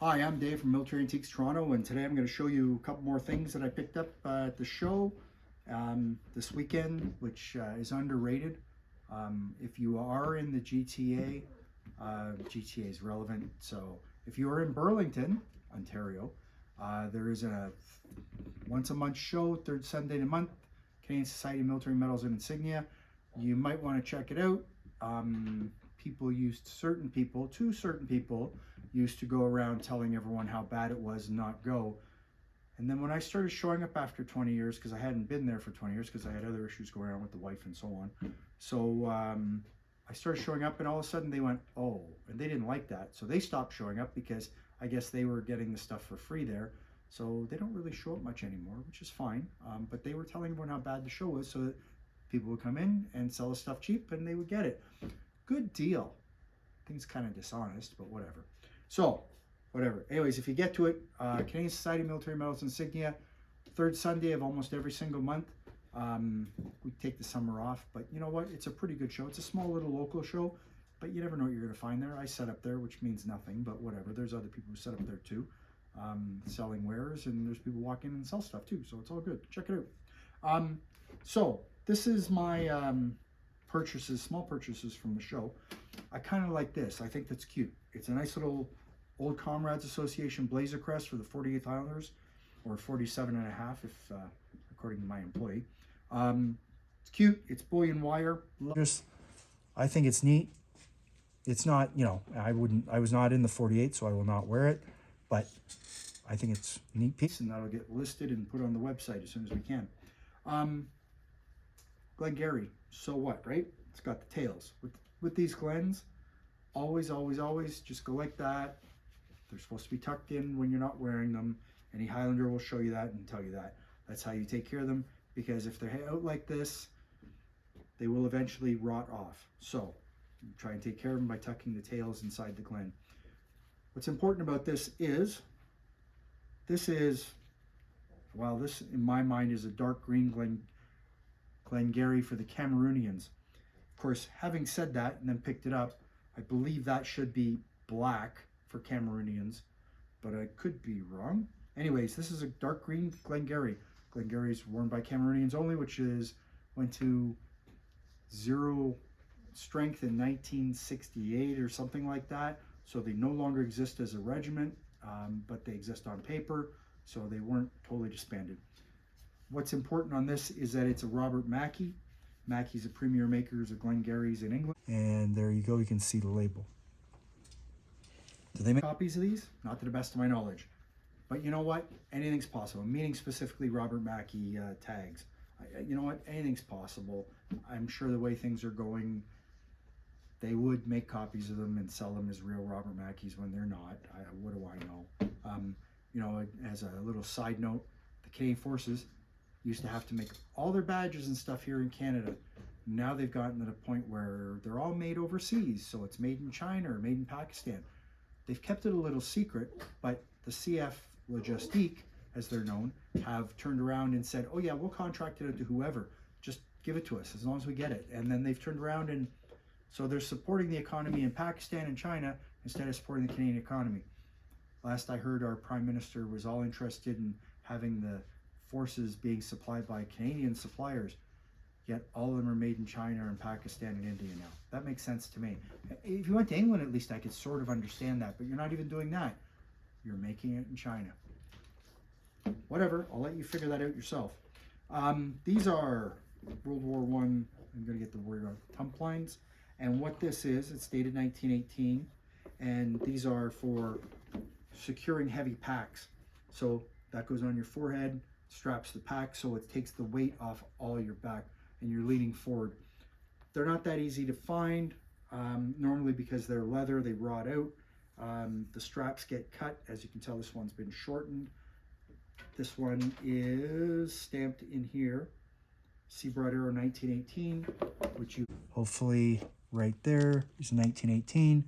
Hi, I'm Dave from Military Antiques Toronto, and today I'm going to show you a couple more things that I picked up at the show this weekend, which is underrated. If you are in the GTA, GTA is relevant. So if you are in Burlington, Ontario, there is a once a month show, third Sunday of the month, Canadian Society of Military Medals and Insignia. You might want to check it out. Certain people used to go around telling everyone how bad it was and not go. And then when I started showing up after 20 years, because I hadn't been there for 20 years because I had other issues going on with the wife and so on. So I started showing up, and all of a sudden they went, oh, and they didn't like that. So they stopped showing up because I guess they were getting the stuff for free there. So they don't really show up much anymore, which is fine. But they were telling everyone how bad the show was so that people would come in and sell the stuff cheap and they would get it. Good deal. I think it's kind of dishonest, but whatever. So, whatever. Anyways, if you get to it, Canadian Society of Military Medals Insignia, third Sunday of almost every single month. We take the summer off, but you know what? It's a pretty good show. It's a small little local show, but you never know what you're going to find there. I set up there, which means nothing, but whatever. There's other people who set up there too, selling wares, and there's people walk in and sell stuff too, so it's all good. Check it out. So, this is my small purchases from the show. I kind of like this. I think that's cute. It's a nice little Old Comrades Association Blazer Crest for the 48th Highlanders, or 47 and a half if according to my employee. It's cute. It's bullion wire. I think it's neat. It's not, I was not in the 48, so I will not wear it, but I think it's a neat piece, and that'll get listed and put on the website as soon as we can. Glengarry, so what, right? It's got the tails. With these Glens, always just go like that. They're supposed to be tucked in when you're not wearing them. Any Highlander will show you that and tell you that. That's how you take care of them, because if they're out like this, they will eventually rot off. So try and take care of them by tucking the tails inside the Glen. What's important about this is, this in my mind is a dark green Glengarry for the Cameroonians. Of course, having said that and then picked it up, I believe that should be black for Cameroonians, but I could be wrong. Anyways, this is a dark green Glengarry. Glengarry is worn by Cameroonians only, which went to 0 strength in 1968 or something like that. So they no longer exist as a regiment, but they exist on paper, so they weren't totally disbanded. What's important on this is that it's a Robert Mackey. Mackey's a premier maker of Glengarrys in England. And there you go, you can see the label. Do they make copies of these? Not to the best of my knowledge. But you know what? Anything's possible. Meaning specifically Robert Mackey tags. You know what? Anything's possible. I'm sure the way things are going, they would make copies of them and sell them as real Robert Mackeys when they're not. What do I know? As a little side note, the Canadian Forces used to have to make all their badges and stuff here in Canada. Now they've gotten to the point where they're all made overseas, so it's made in China or made in Pakistan. They've kept it a little secret, but the CF Logistique, as they're known, have turned around and said, oh yeah, we'll contract it out to whoever. Just give it to us as long as we get it. And then they've turned around, and so they're supporting the economy in Pakistan and China instead of supporting the Canadian economy. Last I heard, our Prime Minister was all interested in having the forces being supplied by Canadian suppliers, yet all of them are made in China and Pakistan and India now. That makes sense to me. If you went to England, at least I could sort of understand that, but you're not even doing that. You're making it in China. Whatever, I'll let you figure that out yourself. These are World War I, I'm going to get the word on, tumplines. And what this is, it's dated 1918, and these are for securing heavy packs. So that goes on your forehead, straps the pack so it takes the weight off all your back and you're leaning forward. They're not that easy to find, normally because they're leather, they rot out. The straps get cut. As you can tell, this one's been shortened. This one is stamped in here, Seabroad Arrow 1918, which you hopefully right there is 1918.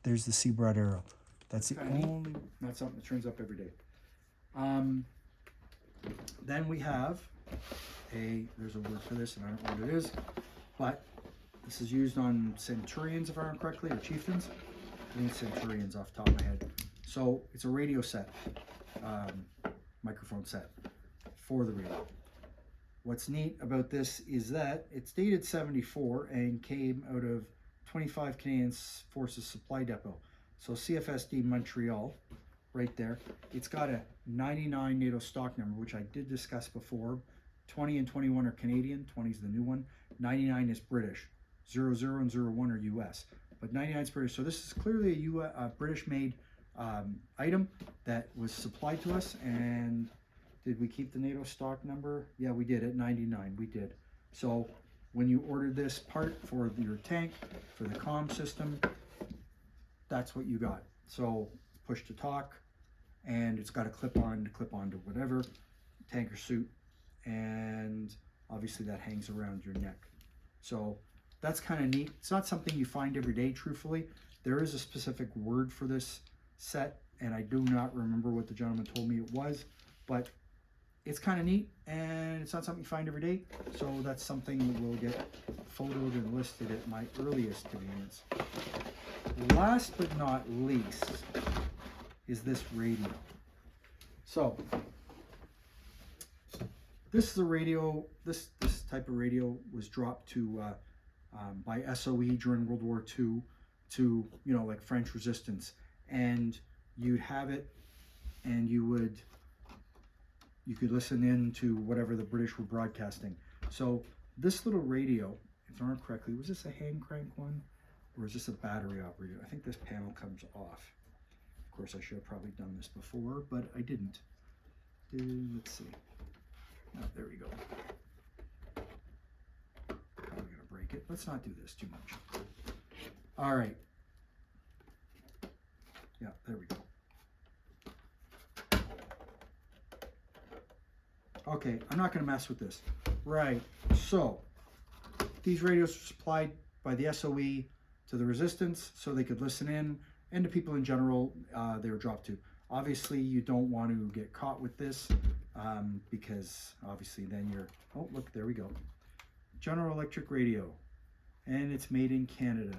There's the Seabroad Arrow. That's the only, not something that turns up every day. Then we have there's a word for this, and I don't know what it is, but this is used on centurions, if I remember correctly, or chieftains. I think centurions off the top of my head. So it's a radio set, microphone set for the radio. What's neat about this is that it's dated 74 and came out of 25 Canadian Forces Supply Depot. So CFSD Montreal, right there. It's got a 99 NATO stock number, which I did discuss before. 20 and 21 are Canadian, 20 is the new one. 99 is British, 00 and 01 are US. But 99 is British, so this is clearly a British-made item that was supplied to us. And did we keep the NATO stock number? Yeah, we did at 99, we did. So when you ordered this part for your tank, for the comm system, that's what you got. So push to talk, and it's got a clip-on to whatever, tanker suit, and obviously that hangs around your neck. So that's kind of neat. It's not something you find every day, truthfully. There is a specific word for this set, and I do not remember what the gentleman told me it was, but it's kind of neat, and it's not something you find every day. So that's something that will get photoed and listed at my earliest convenience. Last but not least is this radio. So this is a radio, this type of radio was dropped to by SOE during World War II to, you know, like French resistance. And you'd have it, and you could listen in to whatever the British were broadcasting. So this little radio, if I remember correctly, was this a hand crank one, or is this a battery operated? I think this panel comes off. Of course, I should have probably done this before, but I didn't. Let's see. Oh, there we go. Probably gonna break it. Let's not do this too much. All right. Yeah, there we go. Okay, I'm not going to mess with this. Right, so these radios were supplied by the SOE to the resistance so they could listen in, and to people in general they were dropped to. Obviously, you don't want to get caught with this because obviously then you're, oh look, there we go. General Electric radio, and it's made in Canada.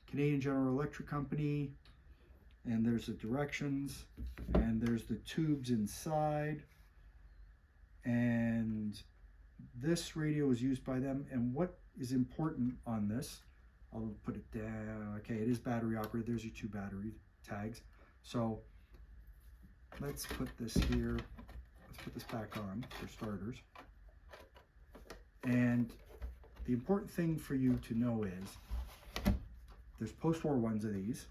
Canadian General Electric Company, and there's the directions, and there's the tubes inside. And this radio is used by them, and what is important on this, I'll put it down. Okay, it is battery operated. There's your two battery tags. So let's put this here, let's put this back on for starters. And the important thing for you to know is there's post-war ones of these,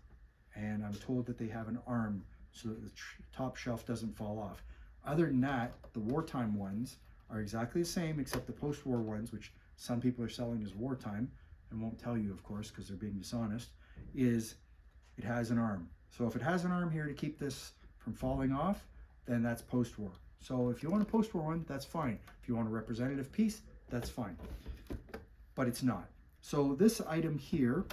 and I'm told that they have an arm so that the top shelf doesn't fall off. Other than that, the wartime ones are exactly the same, except the post-war ones, which some people are selling as wartime, and won't tell you, of course, because they're being dishonest, is it has an arm. So if it has an arm here to keep this from falling off, then that's post-war. So if you want a post-war one, that's fine. If you want a representative piece, that's fine. But it's not. So this item here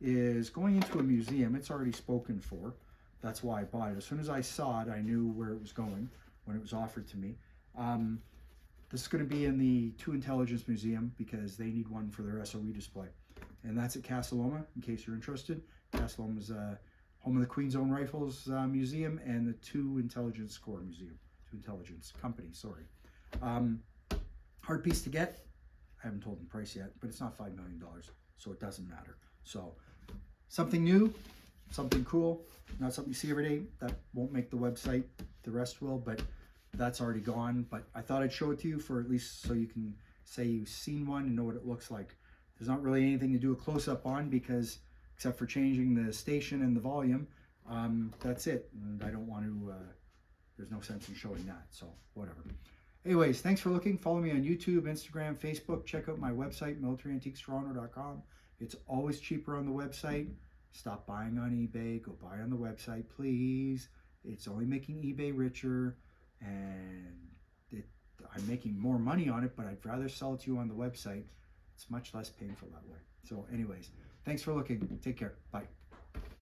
is going into a museum. It's already spoken for. That's why I bought it. As soon as I saw it, I knew where it was going when it was offered to me. This is going to be in the 2 Intelligence Museum because they need one for their SOE display. And that's at Casa Loma, in case you're interested. Casa Loma is home of the Queen's Own Rifles Museum and the 2 Intelligence Corps Museum. 2 Intelligence Company, sorry. Hard piece to get. I haven't told them the price yet, but it's not $5 million, so it doesn't matter. So something new, something cool, not something you see every day. That won't make the website. The rest will, but that's already gone. But I thought I'd show it to you for at least so you can say you've seen one and know what it looks like. There's not really anything to do a close-up on because except for changing the station and the volume, that's it. And I don't want to, there's no sense in showing that, so whatever. Anyways, thanks for looking. Follow me on YouTube, Instagram, Facebook. Check out my website, militaryantiquestoronto.com. It's always cheaper on the website. Stop buying on eBay. Go buy on the website, please. It's only making eBay richer, and I'm making more money on it, but I'd rather sell it to you on the website. It's much less painful that way. So anyways, thanks for looking. Take care. Bye.